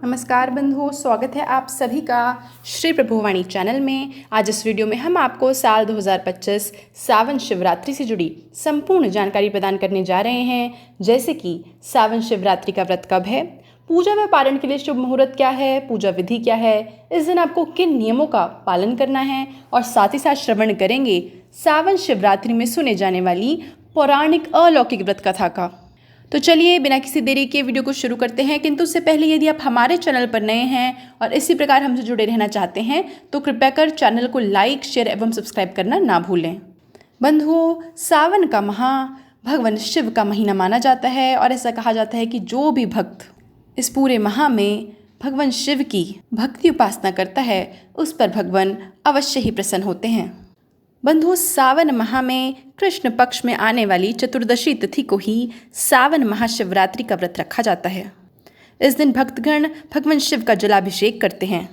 नमस्कार बंधुओं, स्वागत है आप सभी का श्री प्रभुवाणी चैनल में। आज इस वीडियो में हम आपको साल 2025 सावन शिवरात्रि से जुड़ी संपूर्ण जानकारी प्रदान करने जा रहे हैं, जैसे कि सावन शिवरात्रि का व्रत कब है, पूजा व पारण के लिए शुभ मुहूर्त क्या है, पूजा विधि क्या है, इस दिन आपको किन नियमों का पालन करना है, और साथ ही साथ श्रवण करेंगे सावन शिवरात्रि में सुने जाने वाली पौराणिक अलौकिक व्रत कथा का। तो चलिए बिना किसी देरी के वीडियो को शुरू करते हैं। किंतु उससे पहले यदि आप हमारे चैनल पर नए हैं और इसी प्रकार हमसे जुड़े रहना चाहते हैं तो कृपया कर चैनल को लाइक, शेयर एवं सब्सक्राइब करना ना भूलें। बंधुओं, सावन का माह भगवान शिव का महीना माना जाता है और ऐसा कहा जाता है कि जो भी भक्त इस पूरे माह में भगवान शिव की भक्ति उपासना करता है उस पर भगवान अवश्य ही प्रसन्न होते हैं। बंधुओं, सावन माह में कृष्ण पक्ष में आने वाली चतुर्दशी तिथि को ही सावन महाशिवरात्रि का व्रत रखा जाता है। इस दिन भक्तगण भगवान शिव का जलाभिषेक करते हैं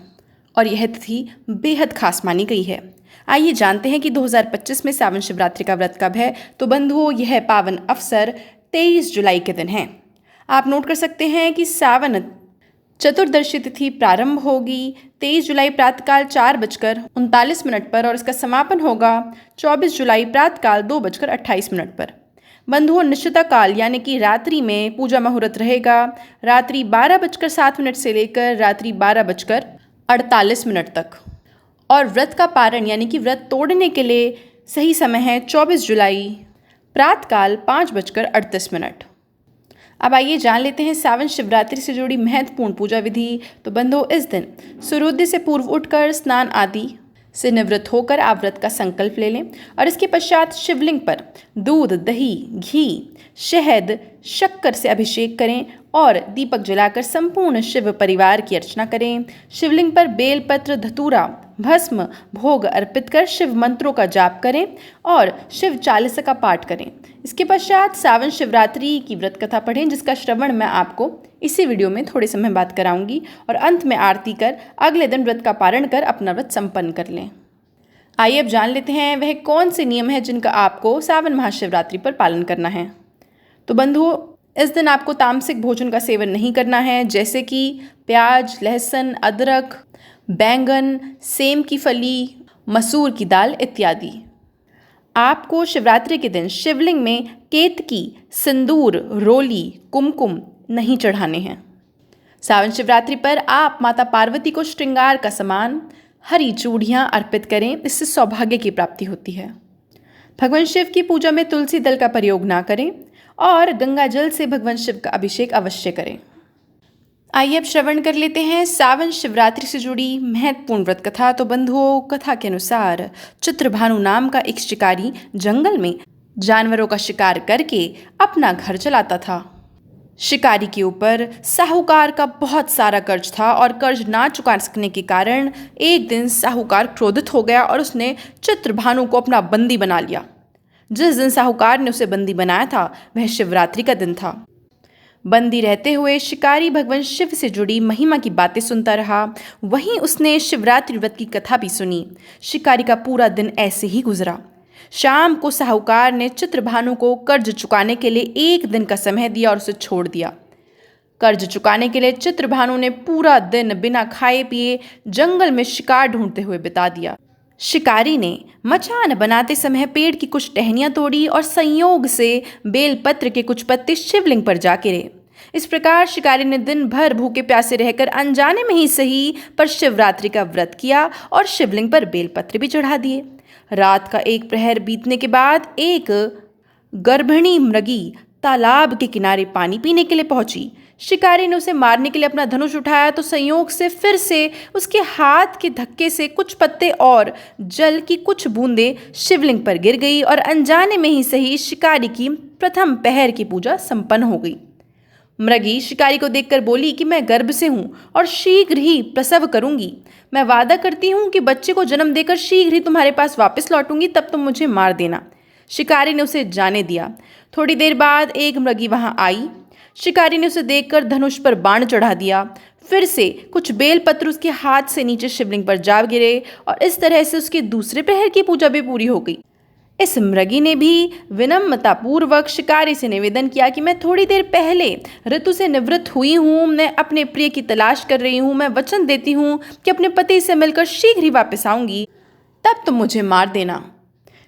और यह तिथि बेहद खास मानी गई है। आइए जानते हैं कि 2025 में सावन शिवरात्रि का व्रत कब है। तो बंधुओं, यह पावन अवसर 23 जुलाई के दिन है। आप नोट कर सकते हैं कि सावन चतुर्दशी तिथि प्रारंभ होगी 23 जुलाई प्रातःकाल 4:39 पर और इसका समापन होगा 24 जुलाई प्रातःकाल 2:28 पर। बंधुओं, निश्चित काल यानी कि रात्रि में पूजा मुहूर्त रहेगा रात्रि 12:07 से लेकर रात्रि 12:48 तक, और व्रत का पारण यानी कि व्रत तोड़ने के लिए सही समय है 24 जुलाई प्रातःकाल 5:38। अब आइए जान लेते हैं सावन शिवरात्रि से जुड़ी महत्वपूर्ण पूजा विधि। तो बंधुओं, इस दिन सूर्योदय से पूर्व उठकर स्नान आदि से निवृत्त होकर आप व्रत का संकल्प ले लें और इसके पश्चात शिवलिंग पर दूध, दही, घी, शहद, शक्कर से अभिषेक करें और दीपक जलाकर संपूर्ण शिव परिवार की अर्चना करें। शिवलिंग पर बेलपत्र, धतूरा, भस्म, भोग अर्पित कर शिव मंत्रों का जाप करें और शिव चालीसा का पाठ करें। इसके पश्चात सावन शिवरात्रि की व्रत कथा पढ़ें, जिसका श्रवण मैं आपको इसी वीडियो में थोड़े समय बाद कराऊंगी, और अंत में आरती कर अगले दिन व्रत का पारण कर अपना व्रत संपन्न कर लें। आइए अब जान लेते हैं वह कौन से नियम हैं जिनका आपको सावन महाशिवरात्रि पर पालन करना है। तो बंधुओं, इस दिन आपको तामसिक भोजन का सेवन नहीं करना है, जैसे कि प्याज, लहसुन, अदरक, बैंगन, सेम की फली, मसूर की दाल इत्यादि। आपको शिवरात्रि के दिन शिवलिंग में केतकी, सिंदूर, रोली, कुमकुम नहीं चढ़ाने हैं। सावन शिवरात्रि पर आप माता पार्वती को श्रृंगार का सामान हरी चूड़ियाँ अर्पित करें, इससे सौभाग्य की प्राप्ति होती है। भगवान शिव की पूजा में तुलसी दल का प्रयोग ना करें और गंगा जल से भगवान शिव का अभिषेक अवश्य करें। आइए अब श्रवण कर लेते हैं सावन शिवरात्रि से जुड़ी महत्वपूर्ण व्रत कथा। तो बंधुओं, कथा के अनुसार चित्रभानु नाम का एक शिकारी जंगल में जानवरों का शिकार करके अपना घर चलाता था। शिकारी के ऊपर साहूकार का बहुत सारा कर्ज था और कर्ज ना चुका सकने के कारण एक दिन साहूकार क्रोधित हो गया और उसने चित्रभानु को अपना बंदी बना लिया। जिस दिन साहूकार ने उसे बंदी बनाया था वह शिवरात्रि का दिन था। बंदी रहते हुए शिकारी भगवान शिव से जुड़ी महिमा की बातें सुनता रहा। वहीं उसने शिवरात्रि व्रत की कथा भी सुनी। शिकारी का पूरा दिन ऐसे ही गुजरा। शाम को साहूकार ने चित्रभानु को कर्ज चुकाने के लिए 1 दिन का समय दिया और उसे छोड़ दिया। कर्ज चुकाने के लिए चित्रभानु ने पूरा दिन बिना खाए पिए जंगल में शिकार ढूंढते हुए बिता दिया। शिकारी ने मचान बनाते समय पेड़ की कुछ टहनियां तोड़ी और संयोग से बेलपत्र के कुछ पत्ते शिवलिंग पर जा गिरे। इस प्रकार शिकारी ने दिन भर भूखे प्यासे रहकर अनजाने में ही सही पर शिवरात्रि का व्रत किया और शिवलिंग पर बेलपत्र भी चढ़ा दिए। रात का 1 प्रहर बीतने के बाद एक गर्भिणी मृगी तालाब के किनारे पानी पीने के लिए पहुंची। शिकारी ने उसे मारने के लिए अपना धनुष उठाया तो संयोग से फिर से उसके हाथ के धक्के से कुछ पत्ते और जल की कुछ बूंदें शिवलिंग पर गिर गई और अनजाने में ही सही शिकारी की प्रथम पहर की पूजा संपन्न हो गई। मृगी शिकारी को देखकर बोली कि मैं गर्भ से हूँ और शीघ्र ही प्रसव करूंगी। मैं वादा करती हूँ कि बच्चे को जन्म देकर शीघ्र ही तुम्हारे पास वापस लौटूंगी, तब तुम मुझे मार देना। शिकारी ने उसे जाने दिया। थोड़ी देर बाद एक मृगी वहां आई। शिकारी ने उसे देखकर धनुष पर बाण चढ़ा दिया। फिर से कुछ बेलपत्र उसके हाथ से नीचे शिवलिंग पर जा गिरे और इस तरह से उसके दूसरे प्रहर की पूजा भी पूरी हो गई। इस मृगी ने भी विनम्रतापूर्वक शिकारी से निवेदन किया कि मैं थोड़ी देर पहले ऋतु से निवृत्त हुई हूँ, मैं अपने प्रिय की तलाश कर रही हूँ, मैं वचन देती हूँ कि अपने पति से मिलकर शीघ्र ही वापस आऊंगी, तब तुम मुझे मार देना।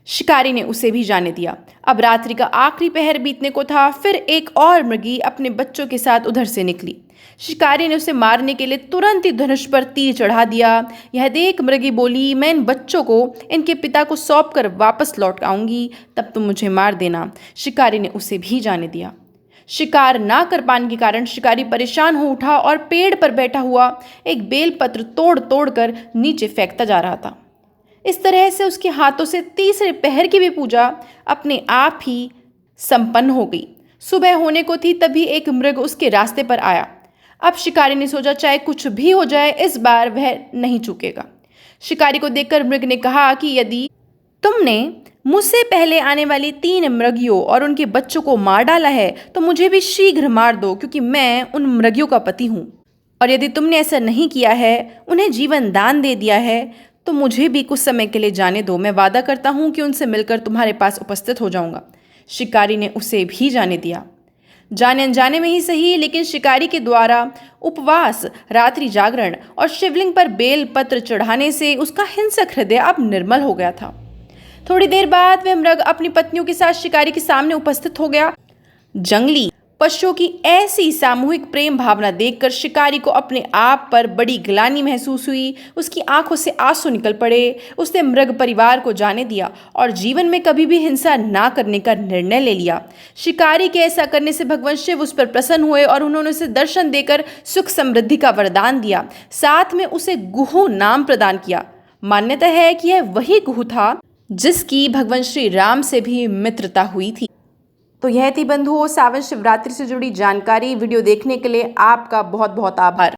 शिकारी ने उसे भी जाने दिया। अब रात्रि का आखिरी पहर बीतने को था। फिर एक और मृगी अपने बच्चों के साथ उधर से निकली। शिकारी ने उसे मारने के लिए तुरंत ही धनुष पर तीर चढ़ा दिया। यह देख मृगी बोली, मैं इन बच्चों को इनके पिता को सौंप कर वापस लौट आऊंगी, तब तुम मुझे मार देना। शिकारी ने उसे भी जाने दिया। शिकार ना कर पाने के कारण शिकारी परेशान हो उठा और पेड़ पर बैठा हुआ एक बेलपत्र तोड़ तोड़ कर नीचे फेंकता जा रहा था। इस तरह से उसके हाथों से तीसरे पहर की भी पूजा अपने आप ही संपन्न हो गई। सुबह होने को थी, तभी एक मृग उसके रास्ते पर आया। अब शिकारी ने सोचा चाहे कुछ भी हो जाए, इस बार वह नहीं चूकेगा। शिकारी को देखकर मृग ने कहा कि यदि तुमने मुझसे पहले आने वाली 3 मृगियों और उनके बच्चों को मार डाला है तो मुझे भी शीघ्र मार दो, क्योंकि मैं उन मृगियों का पति हूँ। और यदि तुमने ऐसा नहीं किया है, उन्हें जीवन दान दे दिया है, तो मुझे भी कुछ समय के लिए जाने दो। मैं वादा करता हूँ कि उनसे मिलकर तुम्हारे पास उपस्थित हो जाऊंगा। शिकारी ने उसे भी जाने दिया। जाने अनजाने में ही सही, लेकिन शिकारी के द्वारा उपवास, रात्रि जागरण और शिवलिंग पर बेल पत्र चढ़ाने से उसका हिंसक हृदय अब निर्मल हो गया था। थोड़ी देर बाद वह मृग अपनी पत्नियों के साथ शिकारी के सामने उपस्थित हो गया। जंगली पशुओं की ऐसी सामूहिक प्रेम भावना देखकर शिकारी को अपने आप पर बड़ी ग्लानि महसूस हुई। उसकी आंखों से आंसू निकल पड़े। उसने मृग परिवार को जाने दिया और जीवन में कभी भी हिंसा ना करने का निर्णय ले लिया। शिकारी के ऐसा करने से भगवान शिव उस पर प्रसन्न हुए और उन्होंने उसे दर्शन देकर सुख समृद्धि का वरदान दिया। साथ में उसे गुहू नाम प्रदान किया। मान्यता है कि यह वही गुहू था जिसकी भगवान श्री राम से भी मित्रता हुई थी। तो यह थी बंधुओं सावन शिवरात्रि से जुड़ी जानकारी। वीडियो देखने के लिए आपका बहुत बहुत आभार।